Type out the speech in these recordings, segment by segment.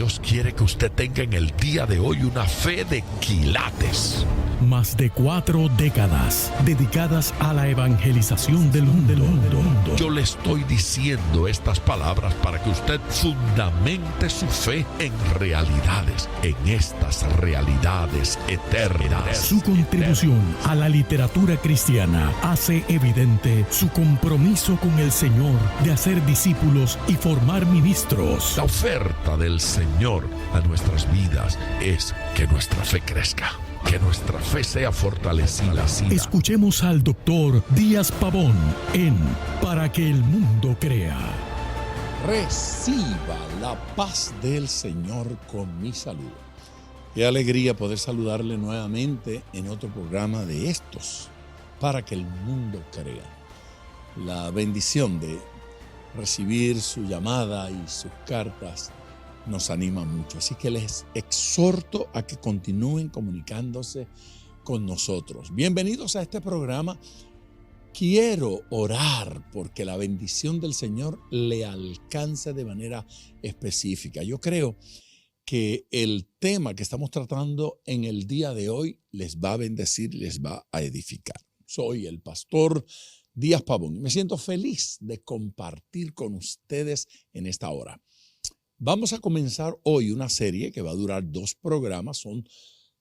Dios quiere que usted tenga en el día de hoy una fe de quilates. Más de 4 décadas dedicadas a la evangelización del mundo. Yo le estoy diciendo estas palabras para que usted fundamente su fe en realidades, en estas realidades eternas. Su contribución a la literatura cristiana hace evidente su compromiso con el Señor de hacer discípulos y formar ministros. La oferta del Señor a nuestras vidas es que nuestra fe crezca. Que nuestra fe sea fortalecida. Escuchemos al doctor Díaz Pavón en Para que el mundo crea. Reciba la paz del Señor con mi saludo. Qué alegría poder saludarle nuevamente en otro programa de estos, Para que el mundo crea. La bendición de recibir su llamada y sus cartas nos anima mucho. Así que les exhorto a que continúen comunicándose con nosotros. Bienvenidos a este programa. Quiero orar porque la bendición del Señor le alcance de manera específica. Yo creo que el tema que estamos tratando en el día de hoy les va a bendecir, les va a edificar. Soy el pastor Díaz Pavón y me siento feliz de compartir con ustedes en esta hora. Vamos a comenzar hoy una serie que va a durar 2 programas. Son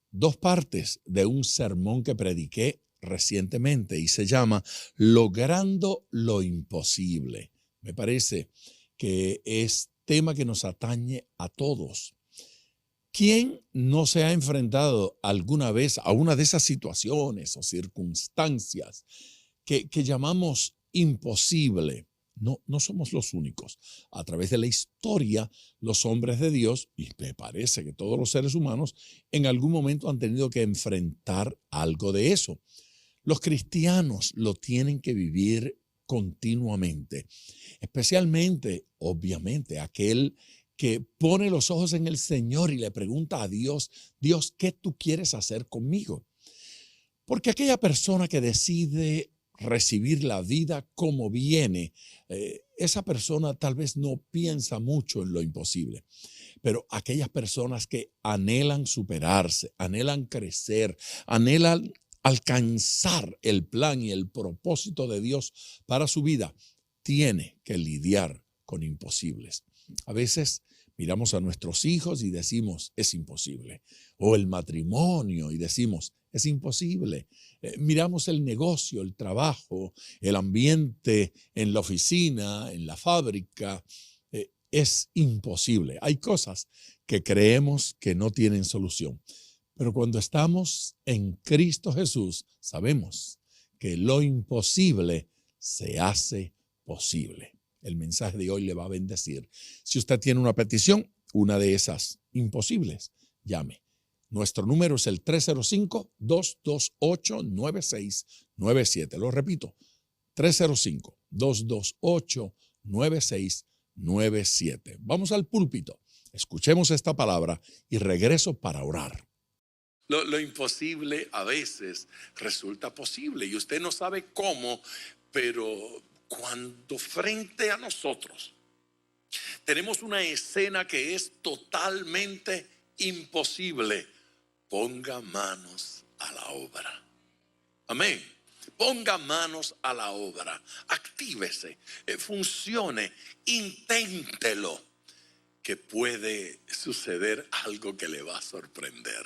2 partes de un sermón que prediqué recientemente y se llama Logrando lo imposible. Me parece que es tema que nos atañe a todos. ¿Quién no se ha enfrentado alguna vez a una de esas situaciones o circunstancias que llamamos imposible? No somos los únicos. A través de la historia, los hombres de Dios, y me parece que todos los seres humanos, en algún momento han tenido que enfrentar algo de eso. Los cristianos lo tienen que vivir continuamente, especialmente, obviamente, aquel que pone los ojos en el Señor y le pregunta a Dios, Dios, ¿qué tú quieres hacer conmigo? Porque aquella persona que decide recibir la vida como viene, esa persona tal vez no piensa mucho en lo imposible, pero aquellas personas que anhelan superarse, anhelan crecer, anhelan alcanzar el plan y el propósito de Dios para su vida, tiene que lidiar con imposibles. A veces miramos a nuestros hijos y decimos, es imposible. O el matrimonio y decimos, es imposible. Miramos el negocio, el trabajo, el ambiente en la oficina, en la fábrica. Es imposible. Hay cosas que creemos que no tienen solución. Pero cuando estamos en Cristo Jesús, sabemos que lo imposible se hace posible. El mensaje de hoy le va a bendecir. Si usted tiene una petición, una de esas imposibles, llame. Nuestro número es el 305-228-9697. Lo repito, 305-228-9697. Vamos al púlpito, escuchemos esta palabra y regreso para orar. Lo imposible a veces resulta posible y usted no sabe cómo, pero cuando frente a nosotros tenemos una escena que es totalmente imposible, ponga manos a la obra. Amén. Ponga manos a la obra. Actívese, funcione, inténtelo, que puede suceder algo que le va a sorprender.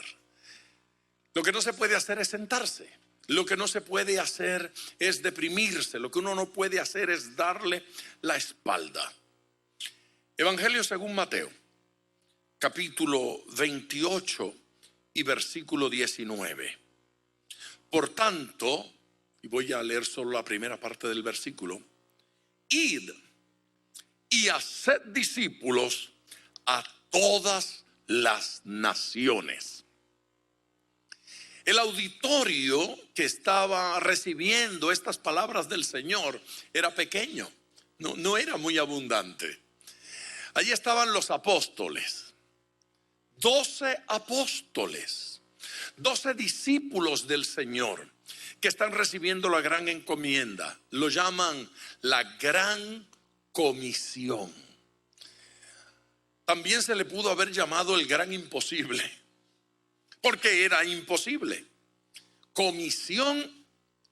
Lo que no se puede hacer es sentarse. Lo que no se puede hacer es deprimirse. Lo que uno no puede hacer es darle la espalda. Evangelio según Mateo, capítulo 28 y versículo 19. Por tanto, y voy a leer solo la primera parte del versículo, id y haced discípulos a todas las naciones. El auditorio que estaba recibiendo estas palabras del Señor era pequeño, no era muy abundante. Allí estaban los apóstoles, 12 apóstoles, 12 discípulos del Señor que están recibiendo la gran encomienda. Lo llaman la gran comisión. También se le pudo haber llamado el gran imposible, porque era imposible. Comisión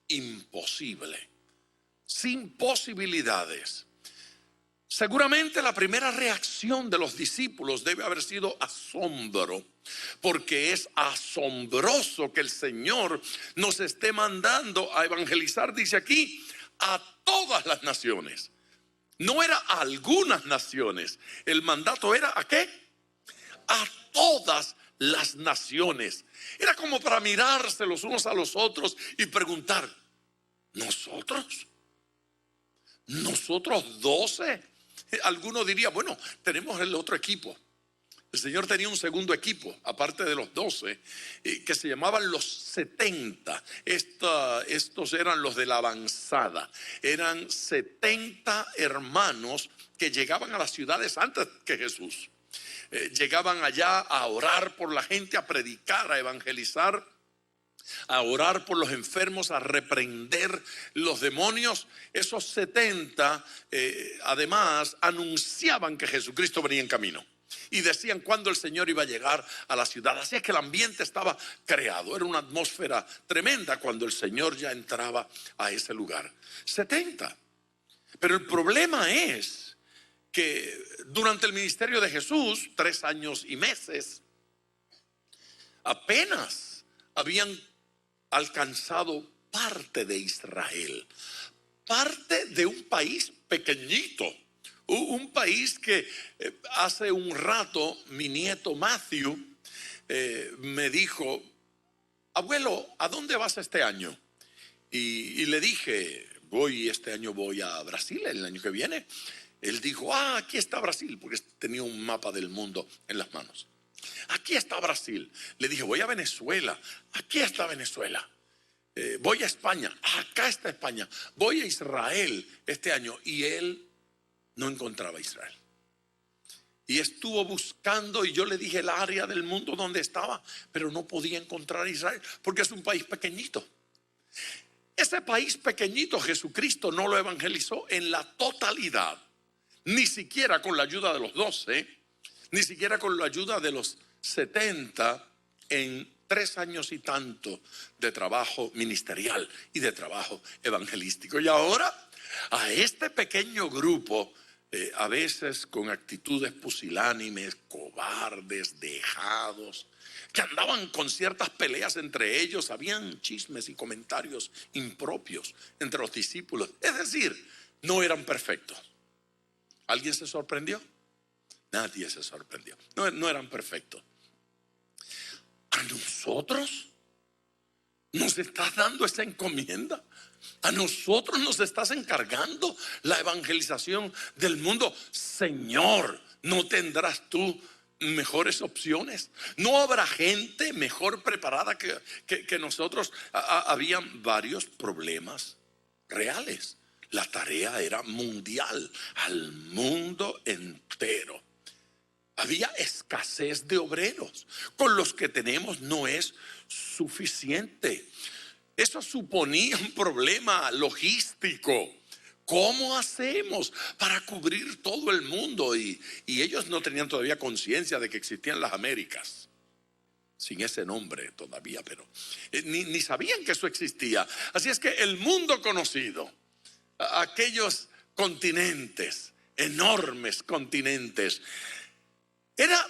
imposible, sin posibilidades. Seguramente la primera reacción de los discípulos debe haber sido asombro, porque es asombroso que el Señor nos esté mandando a evangelizar, dice aquí, a todas las naciones. No era a algunas naciones, el mandato era ¿a qué? A todas las naciones. Era como para mirarse los unos a los otros y preguntar, ¿nosotros? ¿Nosotros 12? Alguno diría, bueno, tenemos el otro equipo. El Señor tenía un segundo equipo, aparte de los 12, que se llamaban los 70. Estos eran los de la avanzada. Eran 70 hermanos que llegaban a las ciudades antes que Jesús. Llegaban allá a orar por la gente, a predicar, a evangelizar, a orar por los enfermos, a reprender los demonios. Esos 70 además anunciaban que Jesucristo venía en camino y decían cuándo el Señor iba a llegar a la ciudad. Así es que el ambiente estaba creado, era una atmósfera tremenda cuando el Señor ya entraba a ese lugar. 70. Pero el problema es que durante el ministerio de Jesús, 3 años y meses, apenas habían alcanzado parte de Israel, parte de un país pequeñito, un país que hace un rato mi nieto Matthew me dijo, abuelo, ¿a dónde vas este año? Y le dije, este año voy a Brasil, el año que viene. Él dijo, aquí está Brasil, porque tenía un mapa del mundo en las manos. Aquí está Brasil. Le dije, voy a Venezuela. Aquí está Venezuela. Voy a España. Acá está España. Voy a Israel este año. Y él no encontraba Israel. Y estuvo buscando, y yo le dije el área del mundo donde estaba, pero no podía encontrar Israel, porque es un país pequeñito. Ese país pequeñito Jesucristo no lo evangelizó en la totalidad, ni siquiera con la ayuda de los 12, ni siquiera con la ayuda de los 70 en 3 años y tanto de trabajo ministerial y de trabajo evangelístico. Y ahora a este pequeño grupo, a veces con actitudes pusilánimes, cobardes, dejados, que andaban con ciertas peleas entre ellos, habían chismes y comentarios impropios entre los discípulos. Es decir, no eran perfectos. ¿Alguien se sorprendió? Nadie se sorprendió. No eran perfectos. ¿A nosotros nos estás dando esa encomienda? ¿A nosotros nos estás encargando la evangelización del mundo? Señor, ¿no tendrás tú mejores opciones? ¿No habrá gente mejor preparada que nosotros? Habían varios problemas reales. La tarea era mundial, al mundo entero. Había escasez de obreros. Con los que tenemos no es suficiente. Eso suponía un problema logístico. ¿Cómo hacemos para cubrir todo el mundo? Y ellos no tenían todavía conciencia de que existían las Américas. Sin ese nombre todavía, pero ni sabían que eso existía. Así es que el mundo conocido, aquellos continentes, enormes continentes,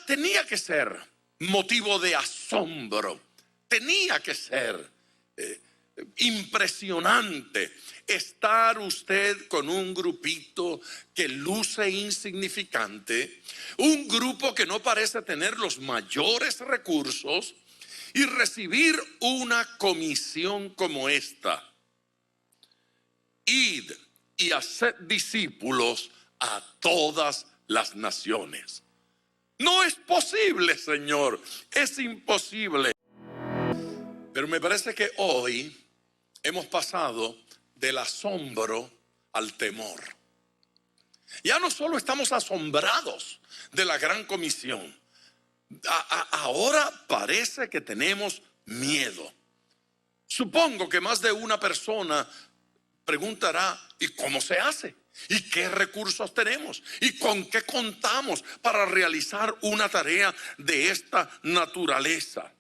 tenía que ser motivo de asombro, tenía que ser impresionante estar usted con un grupito que luce insignificante, un grupo que no parece tener los mayores recursos, y recibir una comisión como esta: id y haced discípulos a todas las naciones. No es posible, Señor, es imposible. Pero me parece que hoy hemos pasado del asombro al temor. Ya no solo estamos asombrados de la gran comisión, ahora parece que tenemos miedo. Supongo que más de una persona preguntará, ¿y cómo se hace? ¿Y qué recursos tenemos? ¿Y con qué contamos para realizar una tarea de esta naturaleza?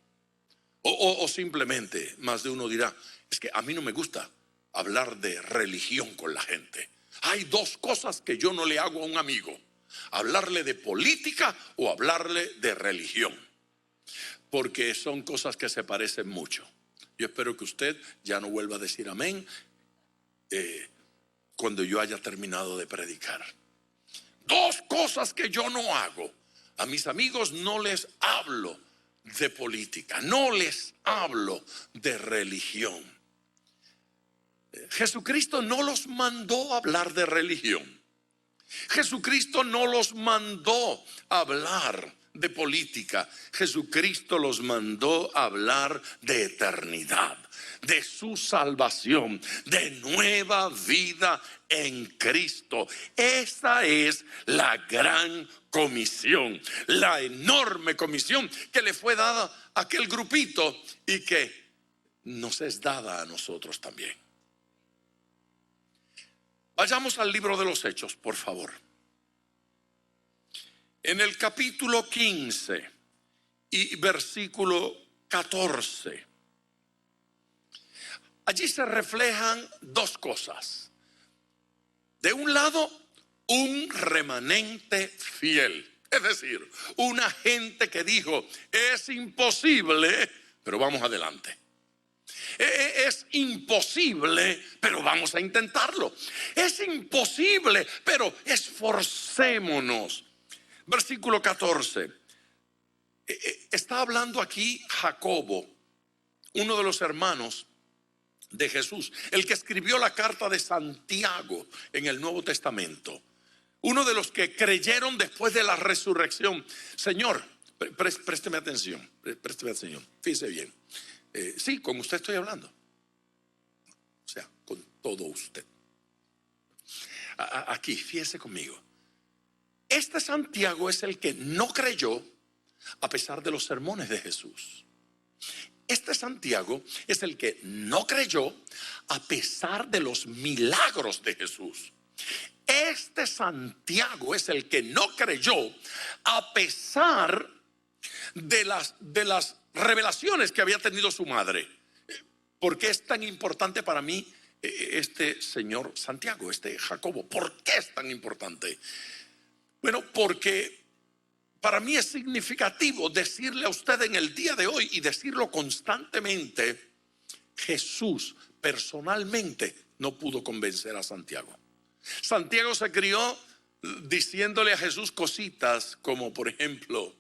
O simplemente más de uno dirá, es que a mí no me gusta hablar de religión con la gente. Hay dos cosas que yo no le hago a un amigo: hablarle de política o hablarle de religión, porque son cosas que se parecen mucho. Yo espero que usted ya no vuelva a decir amén cuando yo haya terminado de predicar. Dos cosas que yo no hago: a mis amigos no les hablo de política, no les hablo de religión. Jesucristo no los mandó a hablar de religión. Jesucristo no los mandó a hablar de política. Jesucristo los mandó a hablar de eternidad, de su salvación, de nueva vida en Cristo. Esa es la gran comisión, la enorme comisión que le fue dada a aquel grupito y que nos es dada a nosotros también. Vayamos al libro de los Hechos, por favor. En el capítulo 15 y versículo 14. Allí se reflejan dos cosas. De un lado, un remanente fiel. Es decir, una gente que dijo, es imposible, pero vamos adelante. Es imposible, pero vamos a intentarlo. Es imposible, pero esforcémonos. Versículo 14. Está hablando aquí Jacobo, uno de los hermanos de Jesús, el que escribió la carta de Santiago en el Nuevo Testamento, uno de los que creyeron después de la resurrección. Señor, présteme atención, fíjese bien. Sí, con usted estoy hablando, o sea, con todo usted. Aquí, fíjese conmigo. Este Santiago es el que no creyó a pesar de los sermones de Jesús. Este Santiago es el que no creyó a pesar de los milagros de Jesús. Este Santiago es el que no creyó a pesar de las revelaciones que había tenido su madre. ¿Por qué es tan importante para mí este señor Santiago, este Jacobo? ¿Por qué es tan importante? Bueno, porque para mí es significativo decirle a usted en el día de hoy y decirlo constantemente: Jesús personalmente no pudo convencer a Santiago. Santiago se crió diciéndole a Jesús cositas como, por ejemplo,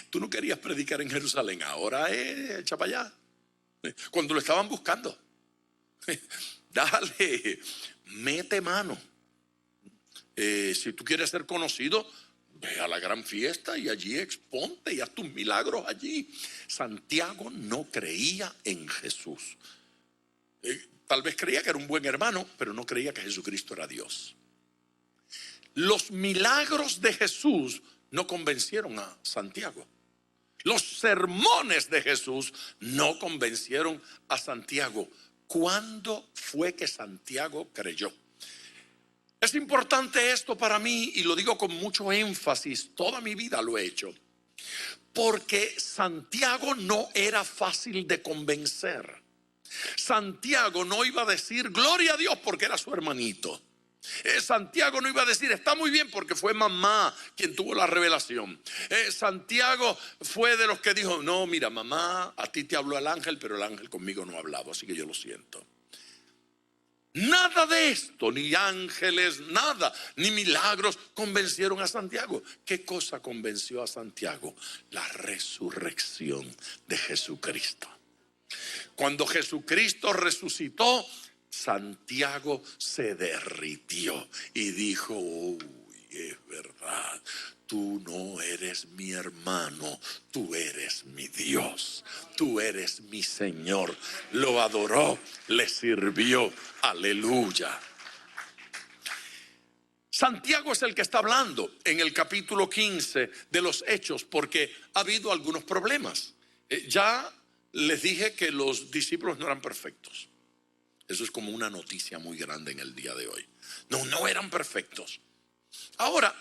tú no querías predicar en Jerusalén, ahora echa para allá. Cuando lo estaban buscando, dale, mete mano. Si tú quieres ser conocido, ve a la gran fiesta y allí exponte y haz tus milagros allí. Santiago no creía en Jesús. Tal vez creía que era un buen hermano, pero no creía que Jesucristo era Dios. Los milagros de Jesús no convencieron a Santiago. Los sermones de Jesús no convencieron a Santiago. ¿Cuándo fue que Santiago creyó? Es importante esto para mí y lo digo con mucho énfasis. Toda mi vida lo he hecho. Porque Santiago no era fácil de convencer. Santiago no iba a decir gloria a Dios porque era su hermanito. Santiago no iba a decir está muy bien porque fue mamá quien tuvo la revelación. Santiago fue de los que dijo no, mira mamá, a ti te habló el ángel, pero el ángel conmigo no ha hablado, así que yo lo siento. Nada de esto, ni ángeles, nada, ni milagros convencieron a Santiago. ¿Qué cosa convenció a Santiago? La resurrección de Jesucristo. Cuando Jesucristo resucitó, Santiago se derritió y dijo, uy, es verdad, tú no eres mi hermano, tú eres mi Dios, tú eres mi Señor. Lo adoró, le sirvió, aleluya. Santiago es el que está hablando en el capítulo 15 de los Hechos porque ha habido algunos problemas. Ya les dije que los discípulos no eran perfectos. Eso es como una noticia muy grande en el día de hoy. No eran perfectos. Ahora,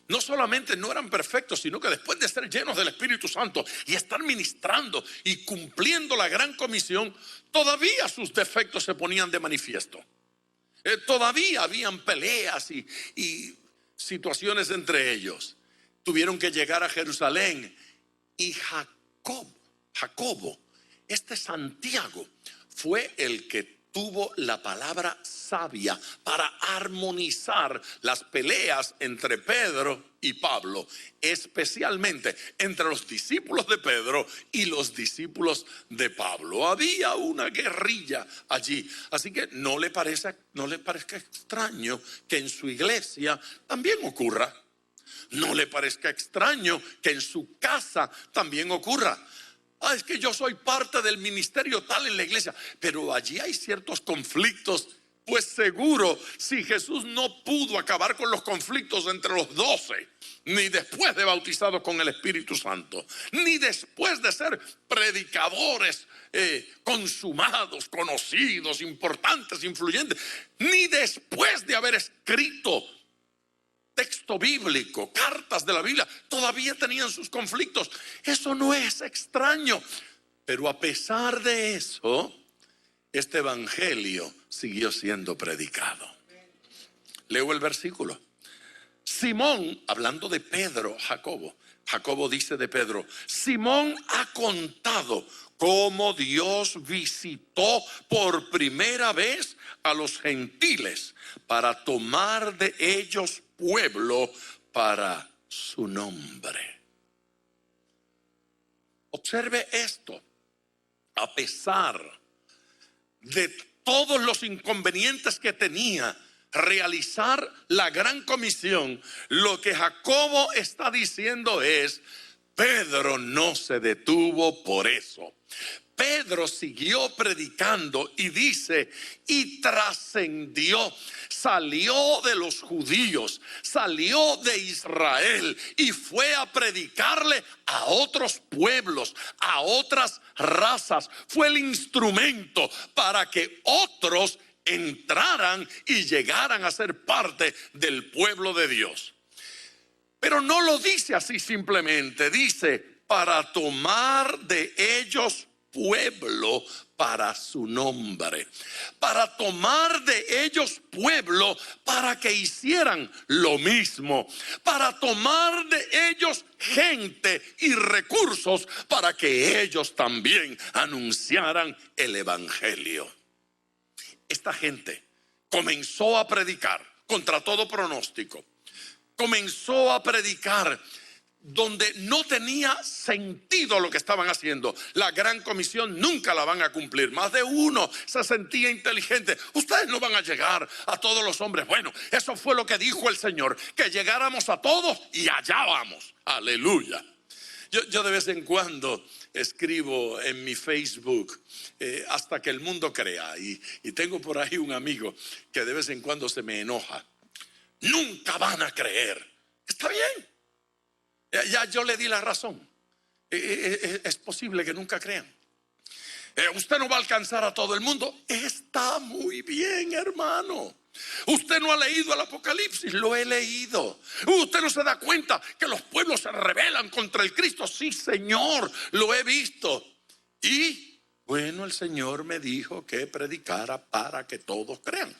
no solamente no eran perfectos, sino que después de ser llenos del Espíritu Santo y estar ministrando y cumpliendo la gran comisión, todavía sus defectos se ponían de manifiesto. Todavía habían peleas y situaciones entre ellos. Tuvieron que llegar a Jerusalén y Jacobo, este Santiago, fue el que tuvo la palabra sabia para armonizar las peleas entre Pedro y Pablo, especialmente entre los discípulos de Pedro y los discípulos de Pablo. Había una guerrilla allí, así que no le parezca extraño que en su iglesia también ocurra. No le parezca extraño que en su casa también ocurra. Es que yo soy parte del ministerio tal en la iglesia, pero allí hay ciertos conflictos. Pues seguro, si Jesús no pudo acabar con los conflictos entre los 12, ni después de bautizados con el Espíritu Santo, ni después de ser predicadores consumados, conocidos, importantes, influyentes, ni después de haber escrito texto bíblico, cartas de la Biblia, todavía tenían sus conflictos. Eso no es extraño. Pero a pesar de eso, este evangelio siguió siendo predicado. Leo el versículo. Simón, hablando de Pedro, Jacobo dice de Pedro: Simón ha contado cómo Dios visitó por primera vez a los gentiles para tomar de ellos pueblo para su nombre. Observe esto. A pesar de todos los inconvenientes que tenía realizar la gran comisión, lo que Jacobo está diciendo es: Pedro no se detuvo por eso. Pedro siguió predicando y dice, y trascendió, salió de los judíos, salió de Israel y fue a predicarle a otros pueblos, a otras razas. Fue el instrumento para que otros entraran y llegaran a ser parte del pueblo de Dios. Pero no lo dice así simplemente, dice para tomar de ellos pueblo para su nombre, para tomar de ellos pueblo para que hicieran lo mismo, para tomar de ellos gente y recursos para que ellos también anunciaran el evangelio. Esta gente comenzó a predicar contra todo pronóstico, comenzó a predicar donde no tenía sentido lo que estaban haciendo. La gran comisión nunca la van a cumplir. Más de uno se sentía inteligente. Ustedes no van a llegar a todos los hombres. Bueno, eso fue lo que dijo el Señor, que llegáramos a todos y allá vamos. Aleluya. Yo de vez en cuando escribo en mi Facebook hasta que el mundo crea, y tengo por ahí un amigo que de vez en cuando se me enoja. Nunca van a creer. Está bien. Ya yo le di la razón. Es posible que nunca crean. Usted no va a alcanzar a todo el mundo. Está muy bien, hermano. Usted no ha leído el Apocalipsis. Lo he leído. Usted no se da cuenta que los pueblos se rebelan contra el Cristo. Sí, Señor, lo he visto. Y bueno, el Señor me dijo que predicara para que todos crean.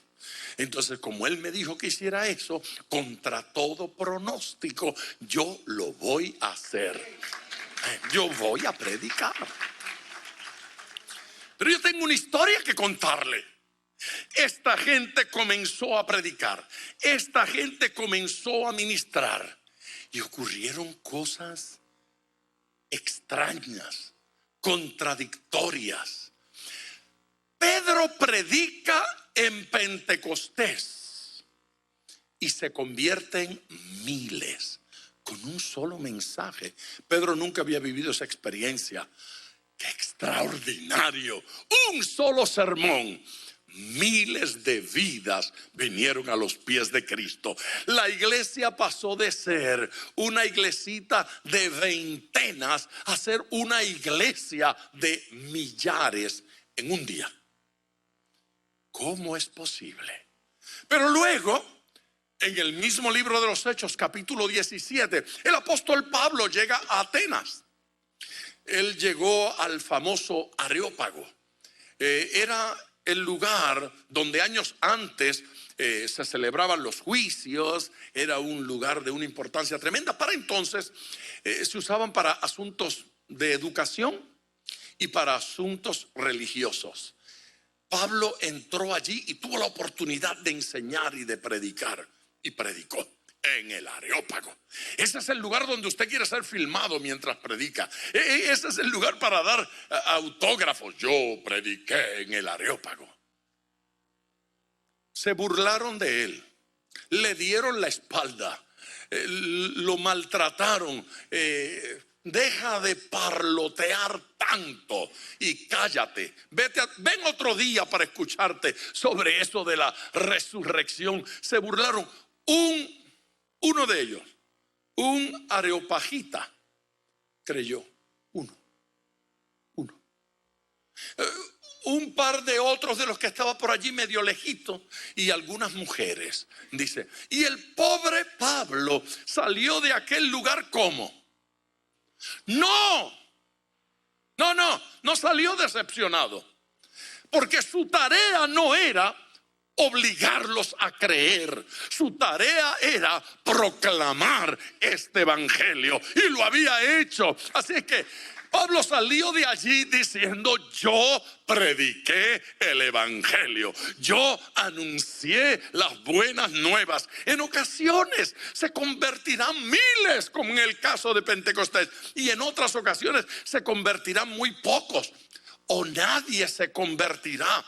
Entonces, como Él me dijo que hiciera eso, contra todo pronóstico, yo lo voy a hacer. Yo voy a predicar. Pero yo tengo una historia que contarle. Esta gente comenzó a predicar. Esta gente comenzó a ministrar. Y ocurrieron cosas extrañas, contradictorias. Pedro predica en Pentecostés y se convierten miles con un solo mensaje. Pedro nunca había vivido esa experiencia. ¡Qué extraordinario! Un solo sermón. Miles de vidas vinieron a los pies de Cristo. La iglesia pasó de ser una iglesita de veintenas a ser una iglesia de millares en un día. ¿cómo es posible? Pero luego, en el mismo libro de los Hechos, capítulo 17, el apóstol Pablo llega a Atenas. Él llegó al famoso Areópago. Era el lugar donde años antes se celebraban los juicios. Era un lugar de una importancia tremenda. Para entonces se usaban para asuntos de educación y para asuntos religiosos. Pablo entró allí y tuvo la oportunidad de enseñar y de predicar. Y predicó en el Areópago. Ese es el lugar donde usted quiere ser filmado mientras predica. Ese es el lugar para dar autógrafos. Yo prediqué en el Areópago. Se burlaron de él, le dieron la espalda, lo maltrataron. Deja de parlotear tanto y cállate. Ven otro día para escucharte sobre eso de la resurrección. Se burlaron. Uno de ellos, un areopagita, creyó. Uno. Un par de otros de los que estaba por allí medio lejito y algunas mujeres. Dice, y el pobre Pablo salió de aquel lugar ¿cómo? No salió decepcionado, porque su tarea no era obligarlos a creer. Su tarea era proclamar este evangelio, y lo había hecho. Así es que Pablo salió de allí diciendo: yo prediqué el evangelio, yo anuncié las buenas nuevas. En ocasiones se convertirán miles, como en el caso de Pentecostés, y en otras ocasiones se convertirán muy pocos, o nadie se convertirá.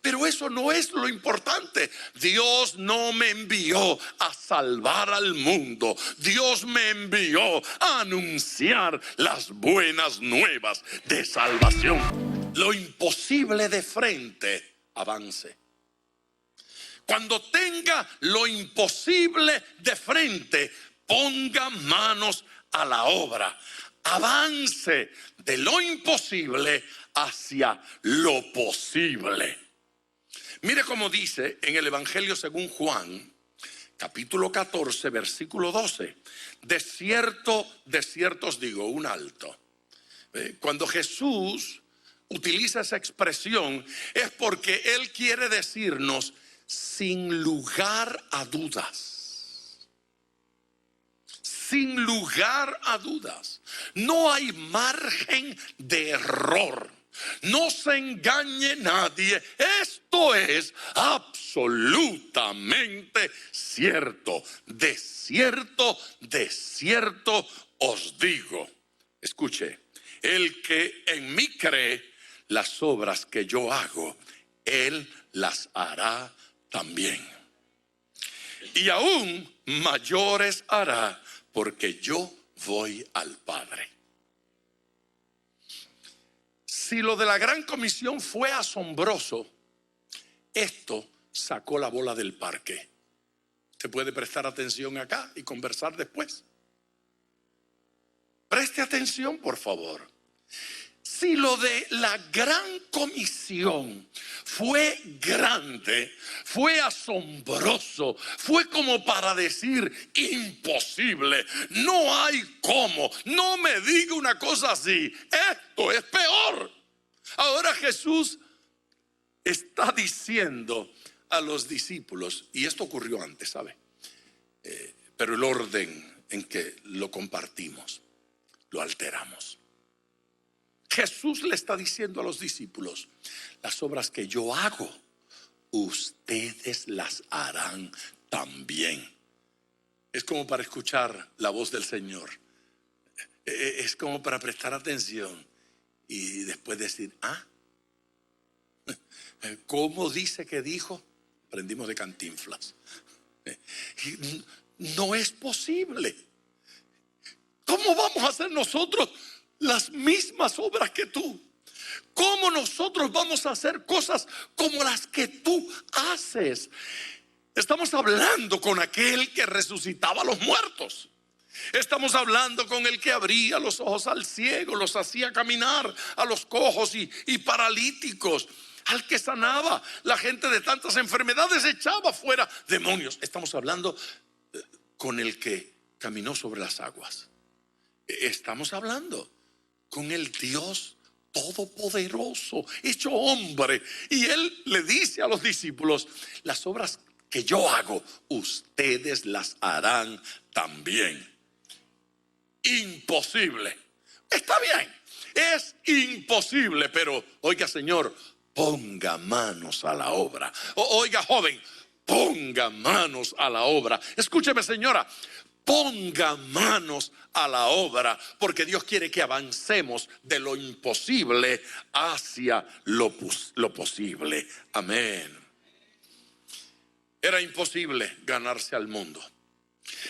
Pero eso no es lo importante. Dios no me envió a salvar al mundo. Dios me envió a anunciar las buenas nuevas de salvación. Lo imposible de frente, avance. Cuando tenga lo imposible de frente, ponga manos a la obra. Avance de lo imposible hacia lo posible. Mire cómo dice en el Evangelio según Juan, capítulo 14, versículo 12. De cierto os digo, un alto. Cuando Jesús utiliza esa expresión es porque Él quiere decirnos sin lugar a dudas. Sin lugar a dudas. No hay margen de error. No se engañe nadie. Esto es absolutamente cierto. De cierto os digo. Escuche, el que en mí cree, las obras que yo hago, él las hará también. Y aún mayores hará, porque yo voy al Padre. Si lo de la gran comisión fue asombroso, esto sacó la bola del parque. Usted puede prestar atención acá y conversar después. Preste atención, por favor. Si lo de la gran comisión fue grande, fue asombroso, fue como para decir imposible, no hay cómo, no me diga una cosa así, esto es peor. Ahora Jesús está diciendo a los discípulos, y esto ocurrió antes, ¿sabe? Pero el orden en que lo compartimos, lo alteramos. Jesús le está diciendo a los discípulos: las obras que yo hago, ustedes las harán también. Es como para escuchar la voz del Señor. Es como para prestar atención y después decir: ¿cómo dice que dijo? Aprendimos de Cantinflas. No es posible. ¿Cómo vamos a hacer nosotros las mismas obras que tú? ¿Cómo nosotros vamos a hacer cosas como las que tú haces? Estamos hablando con aquel que resucitaba a los muertos. Estamos hablando con el que abría los ojos al ciego, los hacía caminar a los cojos y paralíticos. al que sanaba la gente de tantas enfermedades, echaba fuera demonios. Estamos hablando con el que caminó sobre las aguas. Estamos hablando con el Dios todopoderoso, hecho hombre. Y él le dice a los discípulos: las obras que yo hago, ustedes las harán también. Imposible. Está bien, es imposible, pero oiga, Señor, ponga manos a la obra. Oiga, joven, ponga manos a la obra. Escúcheme, señora, ponga manos a la obra, porque Dios quiere que avancemos de lo imposible hacia lo posible. Amén. Era imposible ganarse al mundo.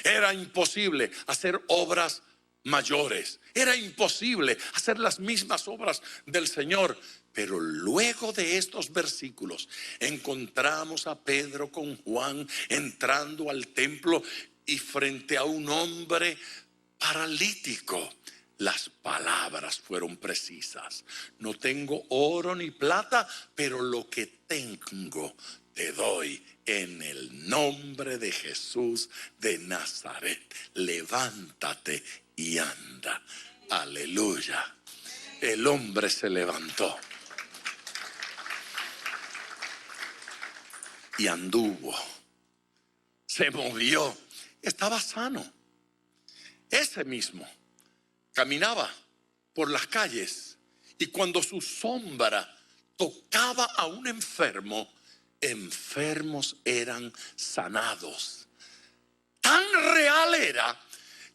Era imposible hacer obras mayores. Era imposible hacer las mismas obras del Señor. Pero luego de estos versículos encontramos a Pedro con Juan entrando al templo y frente a un hombre paralítico. Las palabras fueron precisas: no tengo oro ni plata, pero lo que tengo te doy. En el nombre de Jesús de Nazaret, levántate y anda. Aleluya. El hombre se levantó y anduvo, se movió, estaba sano. Ese mismo caminaba por las calles, y cuando su sombra tocaba a un enfermo, enfermos eran sanados. Tan real era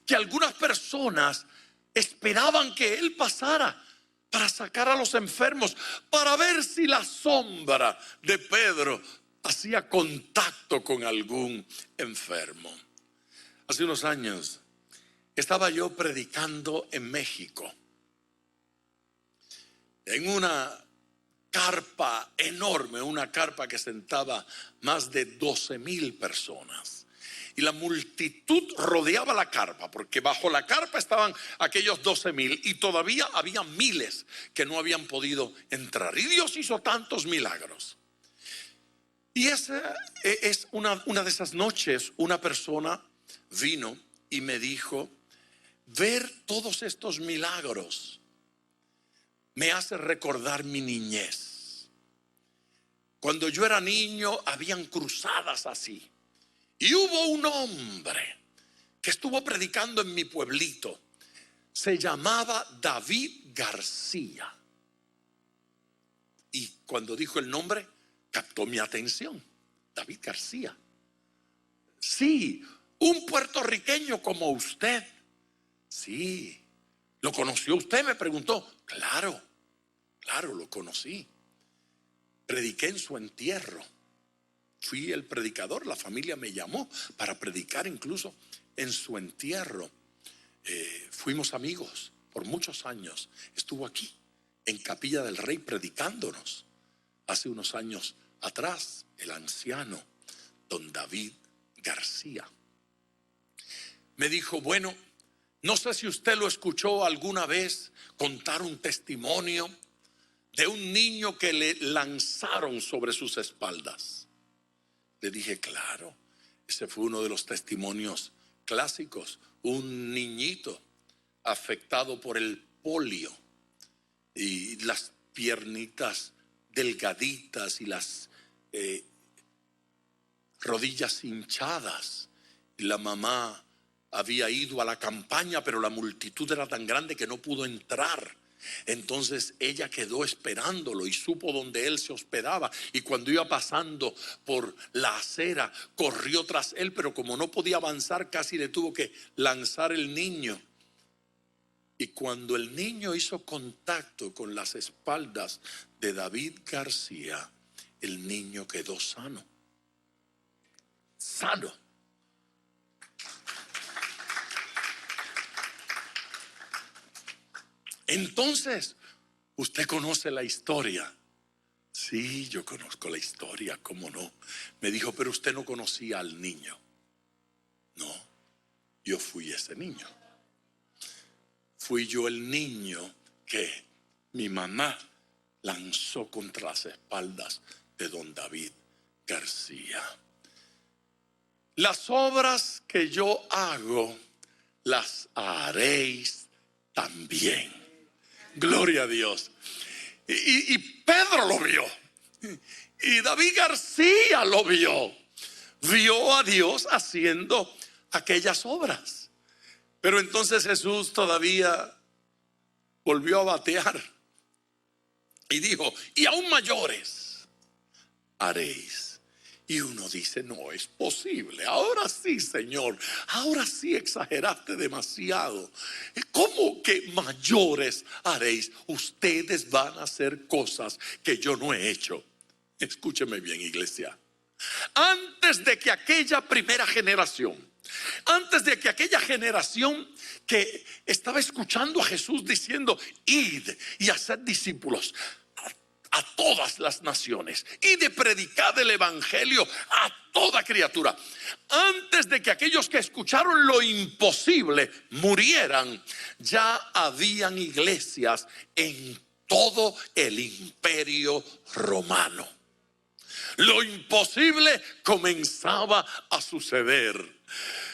que algunas personas esperaban que él pasara para sacar a los enfermos, para ver si la sombra de Pedro hacía contacto con algún enfermo. Hace unos años estaba yo predicando en México, en una carpa enorme, una carpa que sentaba más de 12,000 personas. Y la multitud rodeaba la carpa, porque bajo la carpa estaban aquellos 12,000 y todavía había miles que no habían podido entrar. Y Dios hizo tantos milagros. Y esa es una de esas noches, una persona vino y me dijo: ver todos estos milagros me hace recordar mi niñez. Cuando yo era niño habían cruzadas así. Y hubo un hombre que estuvo predicando en mi pueblito. Se llamaba David García. Y cuando dijo el nombre, captó mi atención. David García. Sí, un puertorriqueño como usted. Sí. ¿Lo conoció usted?, me preguntó. Claro, lo conocí. Prediqué en su entierro. Fui el predicador, la familia me llamó para predicar incluso en su entierro. Fuimos amigos por muchos años. Estuvo aquí en Capilla del Rey predicándonos hace unos años atrás, el anciano don David García. Me dijo: bueno, no sé si usted lo escuchó alguna vez contar un testimonio de un niño que le lanzaron sobre sus espaldas. Le dije: claro, ese fue uno de los testimonios clásicos. Un niñito afectado por el polio y las piernitas delgaditas y las rodillas hinchadas. Y la mamá había ido a la campaña, pero la multitud era tan grande que no pudo entrar. Entonces ella quedó esperándolo y supo dónde él se hospedaba, y cuando iba pasando por la acera corrió tras él, pero como no podía avanzar, casi le tuvo que lanzar el niño. Y cuando el niño hizo contacto con las espaldas de David García, el niño quedó sano. Entonces, usted conoce la historia. Sí, yo conozco la historia, ¿cómo no? Me dijo: pero usted no conocía al niño. No, yo fui ese niño. Fui yo el niño que mi mamá lanzó contra las espaldas de don David García. Las obras que yo hago, las haréis también. Gloria a Dios. Y Pedro lo vio. Y David García lo vio. Vio a Dios haciendo aquellas obras. Pero entonces Jesús todavía volvió a batear y dijo: y aún mayores haréis. Y uno dice: no es posible. Ahora sí, Señor, ahora sí exageraste demasiado. ¿Cómo que mayores haréis? Ustedes van a hacer cosas que yo no he hecho. Escúcheme bien, iglesia. Antes de que aquella primera generación, antes de que aquella generación que estaba escuchando a Jesús diciendo: id y haced discípulos a todas las naciones y de predicar el evangelio a toda criatura, antes de que aquellos que escucharon lo imposible murieran, ya habían iglesias en todo el imperio romano. Lo imposible comenzaba a suceder.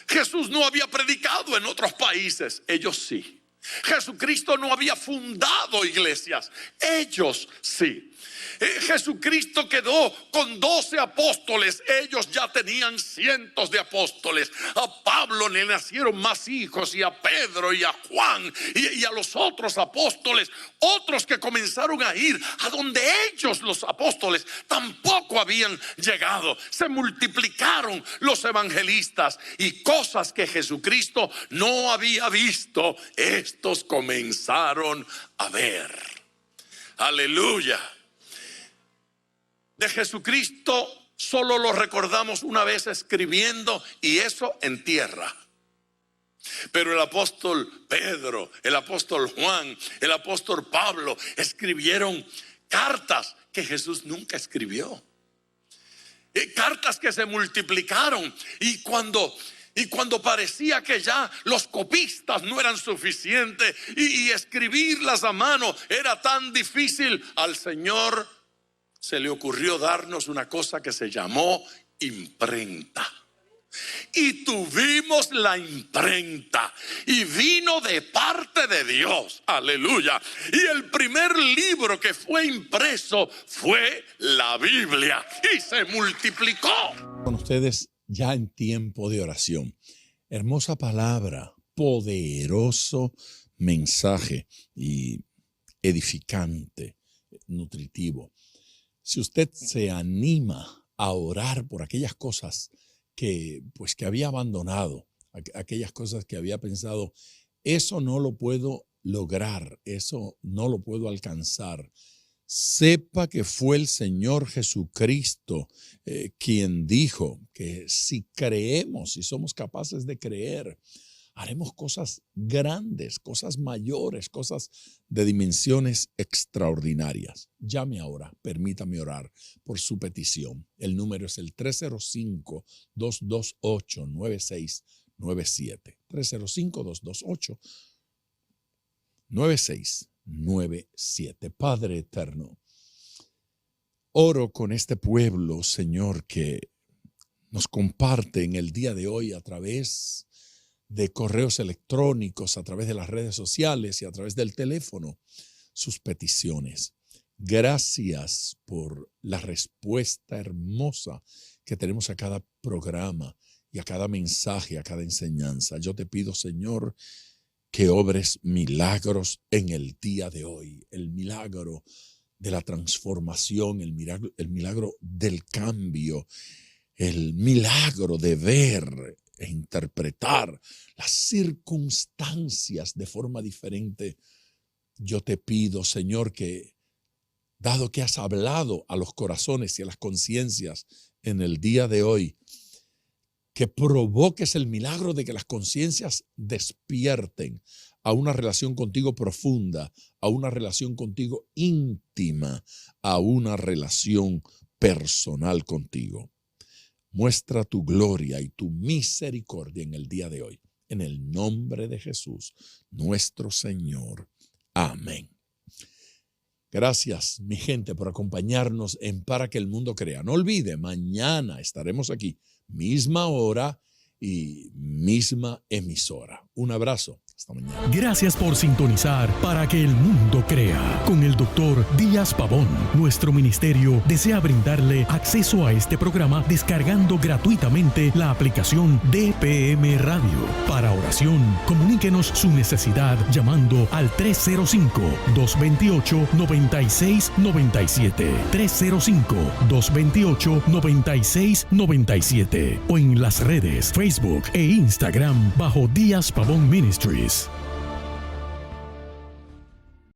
Jesús no había predicado en otros países, ellos sí. Jesucristo no había fundado iglesias, ellos sí. Jesucristo quedó con 12 apóstoles, ellos ya tenían cientos de apóstoles. A Pablo le nacieron más hijos, y a Pedro y a Juan y a los otros apóstoles, otros que comenzaron a ir a donde ellos, los apóstoles, tampoco habían llegado. Se multiplicaron los evangelistas, y cosas que Jesucristo no había visto, estos comenzaron a ver. Aleluya. De Jesucristo solo lo recordamos una vez escribiendo, y eso en tierra. Pero el apóstol Pedro, el apóstol Juan, el apóstol Pablo escribieron cartas que Jesús nunca escribió. Cartas que se multiplicaron, y cuando parecía que ya los copistas no eran suficientes y escribirlas a mano era tan difícil, al Señor se le ocurrió darnos una cosa que se llamó imprenta. Y tuvimos la imprenta, y vino de parte de Dios. Aleluya. Y el primer libro que fue impreso fue la Biblia, y se multiplicó. Con ustedes ya en tiempo de oración. Hermosa palabra, poderoso mensaje y edificante, nutritivo. Si usted se anima a orar por aquellas cosas que había abandonado, aquellas cosas que había pensado, eso no lo puedo lograr, eso no lo puedo alcanzar, sepa que fue el Señor Jesucristo quien dijo que si creemos, si somos capaces de creer, haremos cosas grandes, cosas mayores, cosas de dimensiones extraordinarias. Llame ahora, permítame orar por su petición. El número es el 305-228-9697. 305-228-9697. Padre eterno, oro con este pueblo, Señor, que nos comparte en el día de hoy a través de correos electrónicos, a través de las redes sociales y a través del teléfono, sus peticiones. Gracias por la respuesta hermosa que tenemos a cada programa y a cada mensaje, a cada enseñanza. Yo te pido, Señor, que obres milagros en el día de hoy, el milagro de la transformación, el milagro del cambio, el milagro de ver e interpretar las circunstancias de forma diferente. Yo te pido, Señor, que dado que has hablado a los corazones y a las conciencias en el día de hoy, que provoques el milagro de que las conciencias despierten a una relación contigo profunda, a una relación contigo íntima, a una relación personal contigo. Muestra tu gloria y tu misericordia en el día de hoy. En el nombre de Jesús, nuestro Señor. Amén. Gracias, mi gente, por acompañarnos en Para que el Mundo Crea. No olvide, mañana estaremos aquí, misma hora y misma emisora. Un abrazo. Hasta mañana. Gracias por sintonizar Para que el Mundo Crea con el Dr. Díaz Pavón. Nuestro ministerio desea brindarle acceso a este programa descargando gratuitamente la aplicación DPM Radio. Para oración, comuníquenos su necesidad llamando al 305-228-9697. 305-228-9697. O en las redes Facebook e Instagram bajo Díaz Pavón Ministries.